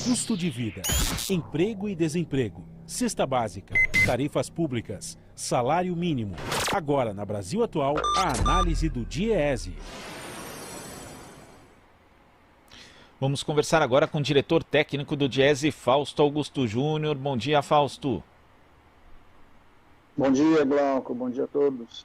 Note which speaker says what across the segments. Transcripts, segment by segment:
Speaker 1: Custo de vida, emprego e desemprego, cesta básica, tarifas públicas, salário mínimo. Agora, na Brasil Atual, a análise do DIEESE.
Speaker 2: Vamos conversar agora com o diretor técnico do DIEESE, Fausto Augusto Júnior. Bom dia, Fausto.
Speaker 3: Bom dia, Glauco. Bom dia a todos.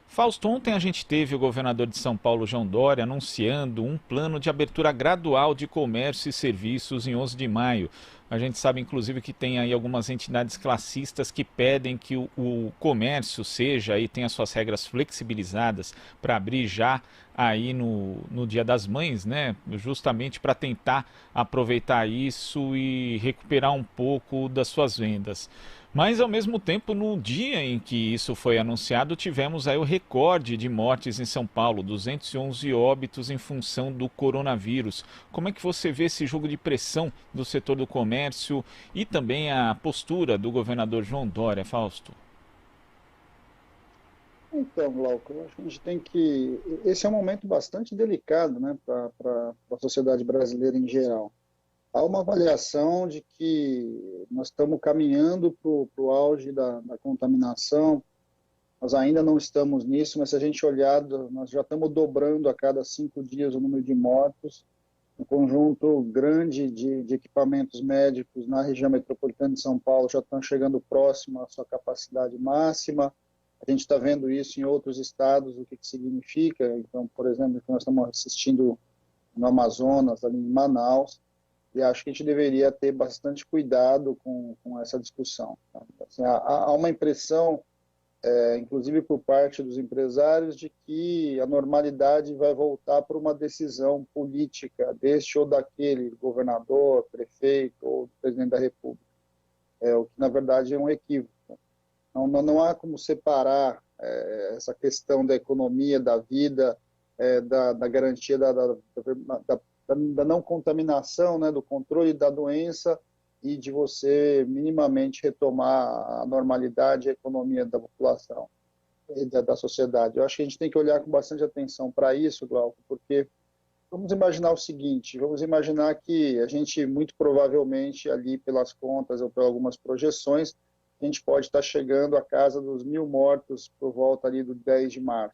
Speaker 2: Fausto, ontem a gente teve o governador de São Paulo, João Dória, anunciando um plano de abertura gradual de comércio e serviços em 11 de maio. A gente sabe, inclusive, que tem aí algumas entidades classistas que pedem que o comércio seja e tenha suas regras flexibilizadas para abrir já aí no Dia das Mães, né? Justamente para tentar aproveitar isso e recuperar um pouco das suas vendas. Mas, ao mesmo tempo, no dia em que isso foi anunciado, tivemos aí o recorde de mortes em São Paulo, 211 óbitos em função do coronavírus. Como é que você vê esse jogo de pressão do setor do comércio e também a postura do governador João Dória, Fausto?
Speaker 3: Então, Glauco, eu acho que a gente tem que... Esse é um momento bastante delicado, né, para a sociedade brasileira em geral. Há uma avaliação de que nós estamos caminhando para o auge da contaminação. Nós ainda não estamos nisso, mas se a gente olhar, nós já estamos dobrando a cada 5 dias o número de mortos. Um conjunto grande de equipamentos médicos na região metropolitana de São Paulo já estão chegando próximo à sua capacidade máxima. A gente está vendo isso em outros estados, o que significa. Então, por exemplo, nós estamos assistindo no Amazonas, ali em Manaus, e acho que a gente deveria ter bastante cuidado com essa discussão. Tá? Assim, há uma impressão, inclusive por parte dos empresários, de que a normalidade vai voltar por uma decisão política deste ou daquele governador, prefeito ou presidente da República. O que, na verdade, é um equívoco. Não há como separar essa questão da economia, da vida, da garantia da não contaminação, né, do controle da doença e de você minimamente retomar a normalidade e a economia da população e da sociedade. Eu acho que a gente tem que olhar com bastante atenção para isso, Glauco, porque vamos imaginar o seguinte, vamos imaginar que a gente, muito provavelmente, ali pelas contas ou por algumas projeções, a gente pode estar chegando à casa dos 1.000 mortos por volta ali do 10 de maio.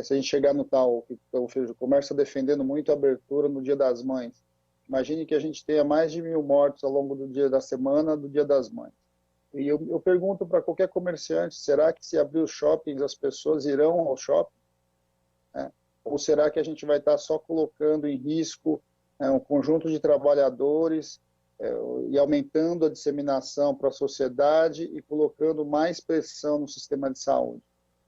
Speaker 3: Se a gente chegar no tal, ou seja, o comércio está defendendo muito a abertura no Dia das Mães. Imagine que a gente tenha mais de 1.000 mortos ao longo do dia da semana, do Dia das Mães. E eu pergunto para qualquer comerciante, será que se abrir os shoppings as pessoas irão ao shopping? Ou será que a gente vai estar só colocando em risco um conjunto de trabalhadores e aumentando a disseminação para a sociedade e colocando mais pressão no sistema de saúde?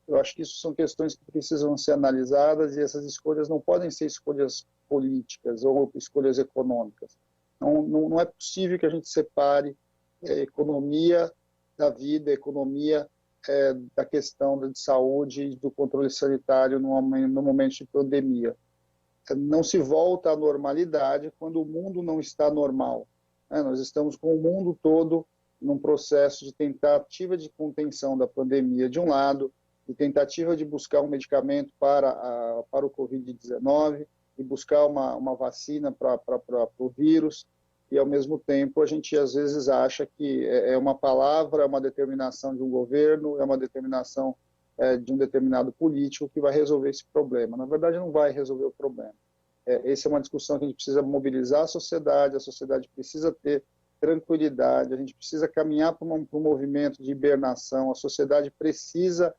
Speaker 3: Eu acho que isso são questões que precisam ser analisadas e essas escolhas não podem ser escolhas políticas ou escolhas econômicas. Não é possível que a gente separe a economia da vida, a economia da questão de saúde e do controle sanitário no momento de pandemia. Não se volta à normalidade quando o mundo não está normal. Nós estamos com o mundo todo num processo de tentativa de contenção da pandemia de um lado, de tentativa de buscar um medicamento para o Covid-19 e buscar uma vacina para o vírus, e ao mesmo tempo a gente às vezes acha que é uma palavra, é uma determinação de um governo, é uma determinação de um determinado político que vai resolver esse problema. Na verdade, não vai resolver o problema. Essa é uma discussão que a gente precisa mobilizar a sociedade precisa ter tranquilidade, a gente precisa caminhar para um movimento de hibernação, a sociedade precisa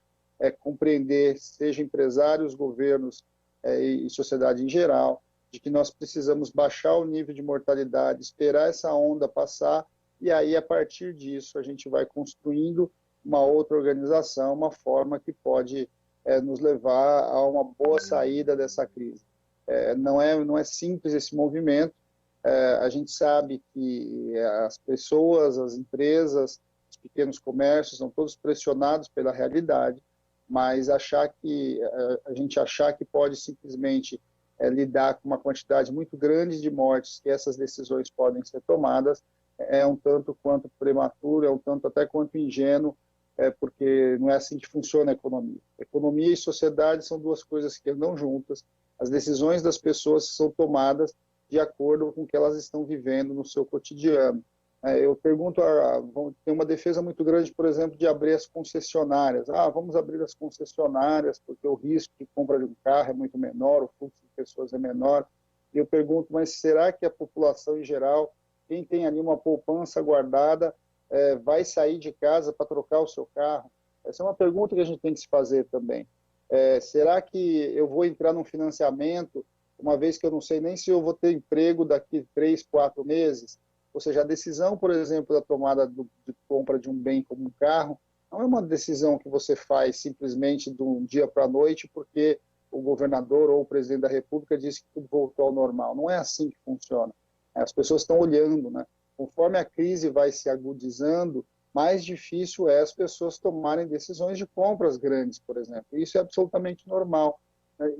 Speaker 3: compreender, seja empresários, governos e sociedade em geral, de que nós precisamos baixar o nível de mortalidade, esperar essa onda passar, e aí, a partir disso, a gente vai construindo uma outra organização, uma forma que pode nos levar a uma boa saída dessa crise. Não é simples esse movimento, a gente sabe que as pessoas, as empresas, os pequenos comércios são todos pressionados pela realidade, mas a gente achar que pode simplesmente lidar com uma quantidade muito grande de mortes que essas decisões podem ser tomadas é um tanto quanto prematuro, é um tanto até quanto ingênuo, porque não é assim que funciona a economia. Economia e sociedade são duas coisas que andam juntas, As decisões das pessoas são tomadas de acordo com o que elas estão vivendo no seu cotidiano. Eu pergunto, tem uma defesa muito grande, por exemplo, de abrir as concessionárias. Vamos abrir as concessionárias porque o risco de compra de um carro é muito menor, o fluxo de pessoas é menor. E eu pergunto, mas será que a população em geral, quem tem ali uma poupança guardada, vai sair de casa para trocar o seu carro? Essa é uma pergunta que a gente tem que se fazer também. Será que eu vou entrar num financiamento, uma vez que eu não sei nem se eu vou ter emprego daqui 3, 4 meses? Ou seja, a decisão, por exemplo, da tomada de compra de um bem como um carro, não é uma decisão que você faz simplesmente de um dia para a noite porque o governador ou o presidente da República disse que tudo voltou ao normal. Não é assim que funciona. As pessoas estão olhando, né? Conforme a crise vai se agudizando, mais difícil é as pessoas tomarem decisões de compras grandes, por exemplo. Isso é absolutamente normal.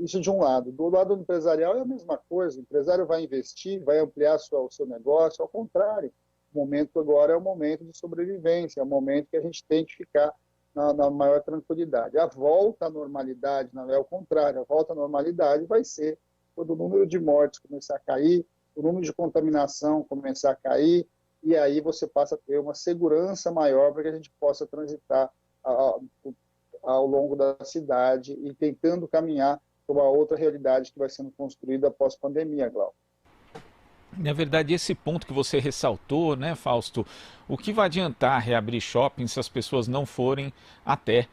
Speaker 3: Isso de um lado. Do lado empresarial é a mesma coisa. O empresário vai investir, vai ampliar o seu negócio. Ao contrário, o momento agora é o momento de sobrevivência, é o momento que a gente tem que ficar na maior tranquilidade. A volta à normalidade não é o contrário. A volta à normalidade vai ser quando o número de mortes começar a cair, o número de contaminação começar a cair, e aí você passa a ter uma segurança maior para que a gente possa transitar ao longo da cidade e tentando caminhar para uma outra realidade que vai sendo construída após a pandemia, Glauco.
Speaker 2: Na verdade, esse ponto que você ressaltou, né, Fausto, o que vai adiantar reabrir shoppings se as pessoas não forem até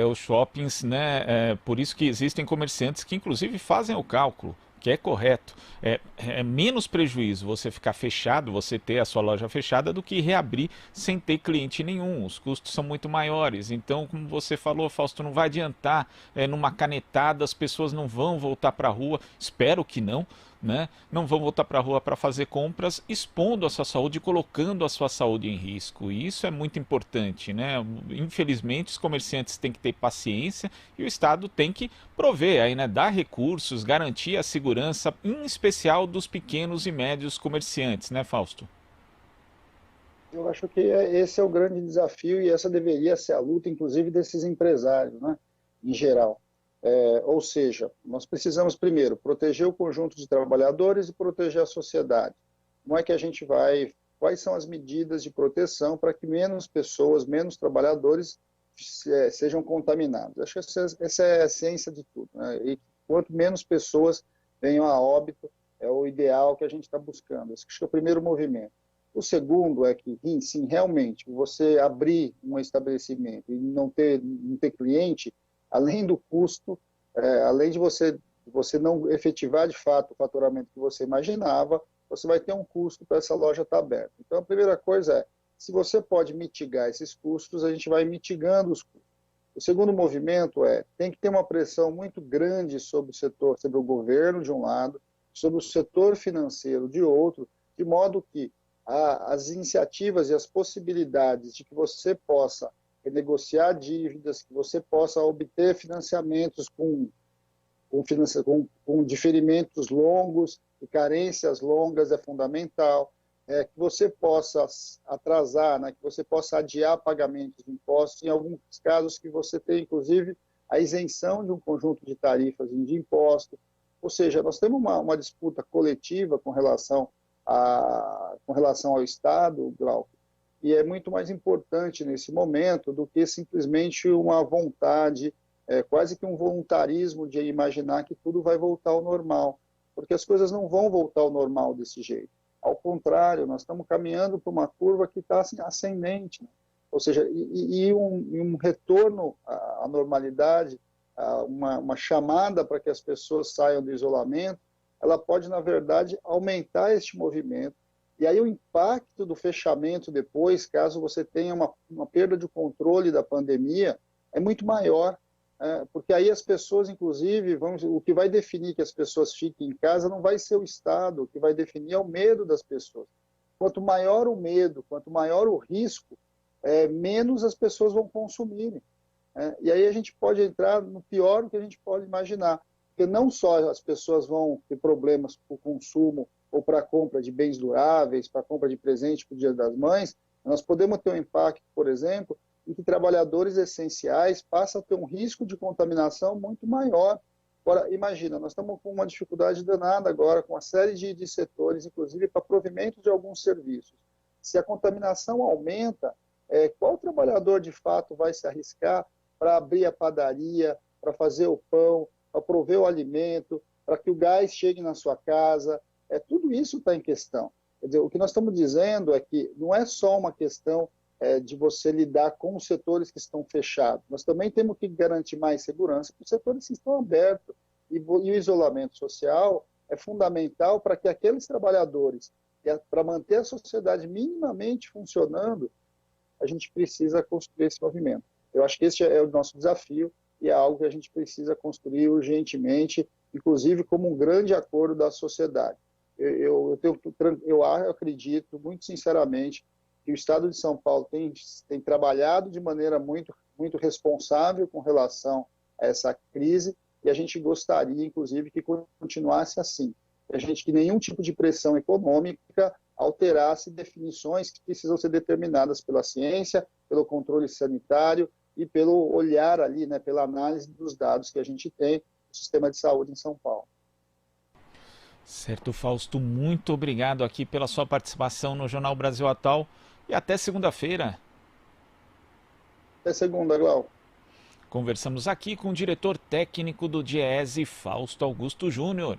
Speaker 2: os shoppings, né? Por isso que existem comerciantes que inclusive fazem o cálculo, que é correto. É menos prejuízo você ficar fechado, você ter a sua loja fechada, do que reabrir sem ter cliente nenhum. Os custos são muito maiores. Então, como você falou, Fausto, não vai adiantar numa canetada, as pessoas não vão voltar para a rua, espero que não, né? Não vão voltar para a rua para fazer compras, expondo a sua saúde, colocando a sua saúde em risco. E isso é muito importante, né? Infelizmente, os comerciantes têm que ter paciência e o Estado tem que prover, aí, né? Dar recursos, garantir a segurança, em especial dos pequenos e médios comerciantes, né, Fausto?
Speaker 3: Eu acho que esse é o grande desafio e essa deveria ser a luta, inclusive, desses empresários, né? Em geral. Ou seja, nós precisamos, primeiro, proteger o conjunto de trabalhadores e proteger a sociedade. Como é que a gente vai... Quais são as medidas de proteção para que menos pessoas, menos trabalhadores sejam contaminados? Acho que essa é a essência de tudo, né? E quanto menos pessoas venham a óbito, é o ideal que a gente está buscando. Esse é o primeiro movimento. O segundo é que, sim, realmente, você abrir um estabelecimento e não ter cliente, além do custo, além de você não efetivar de fato o faturamento que você imaginava, você vai ter um custo para essa loja estar aberta. Então, a primeira coisa é, se você pode mitigar esses custos, a gente vai mitigando os custos. O segundo movimento tem que ter uma pressão muito grande sobre o setor, sobre o governo de um lado, sobre o setor financeiro de outro, de modo que as iniciativas e as possibilidades de que você possa renegociar dívidas, que você possa obter financiamentos com diferimentos longos e carências longas é fundamental, que você possa atrasar, né, que você possa adiar pagamentos de impostos, em alguns casos que você tem, inclusive, a isenção de um conjunto de tarifas e de impostos. Ou seja, nós temos uma disputa coletiva com relação ao Estado, Glauco, e é muito mais importante nesse momento do que simplesmente uma vontade, quase que um voluntarismo de imaginar que tudo vai voltar ao normal, porque as coisas não vão voltar ao normal desse jeito. Ao contrário, nós estamos caminhando para uma curva que está assim, ascendente, né? Ou seja, um retorno à normalidade, uma chamada para que as pessoas saiam do isolamento, ela pode, na verdade, aumentar este movimento. E aí o impacto do fechamento depois, caso você tenha uma perda de controle da pandemia, é muito maior, porque aí as pessoas, inclusive, o que vai definir que as pessoas fiquem em casa não vai ser o Estado, o que vai definir é o medo das pessoas. Quanto maior o medo, quanto maior o risco, menos as pessoas vão consumir. E aí a gente pode entrar no pior do que a gente pode imaginar, porque não só as pessoas vão ter problemas com o consumo ou para a compra de bens duráveis, para a compra de presente para o Dia das Mães, nós podemos ter um impacto, por exemplo, em que trabalhadores essenciais passam a ter um risco de contaminação muito maior. Agora, imagina, nós estamos com uma dificuldade danada agora com uma série de setores, inclusive para provimento de alguns serviços. Se a contaminação aumenta, qual trabalhador de fato vai se arriscar para abrir a padaria, para fazer o pão, para prover o alimento, para que o gás chegue na sua casa? Tudo isso está em questão. Quer dizer, o que nós estamos dizendo é que não é só uma questão de você lidar com os setores que estão fechados. Nós também temos que garantir mais segurança para os setores que estão abertos. E o isolamento social é fundamental para que aqueles trabalhadores, para manter a sociedade minimamente funcionando, a gente precisa construir esse movimento. Eu acho que esse é o nosso desafio e é algo que a gente precisa construir urgentemente, inclusive como um grande acordo da sociedade. Eu acredito, muito sinceramente, que o Estado de São Paulo tem trabalhado de maneira muito, muito responsável com relação a essa crise, e a gente gostaria, inclusive, que continuasse assim. Que nenhum tipo de pressão econômica alterasse definições que precisam ser determinadas pela ciência, pelo controle sanitário e pelo olhar ali, né, pela análise dos dados que a gente tem do sistema de saúde em São Paulo.
Speaker 2: Certo, Fausto, muito obrigado aqui pela sua participação no Jornal Brasil Atual e até segunda-feira.
Speaker 3: Até segunda, Glau.
Speaker 2: Conversamos aqui com o diretor técnico do DIEESE, Fausto Augusto Júnior.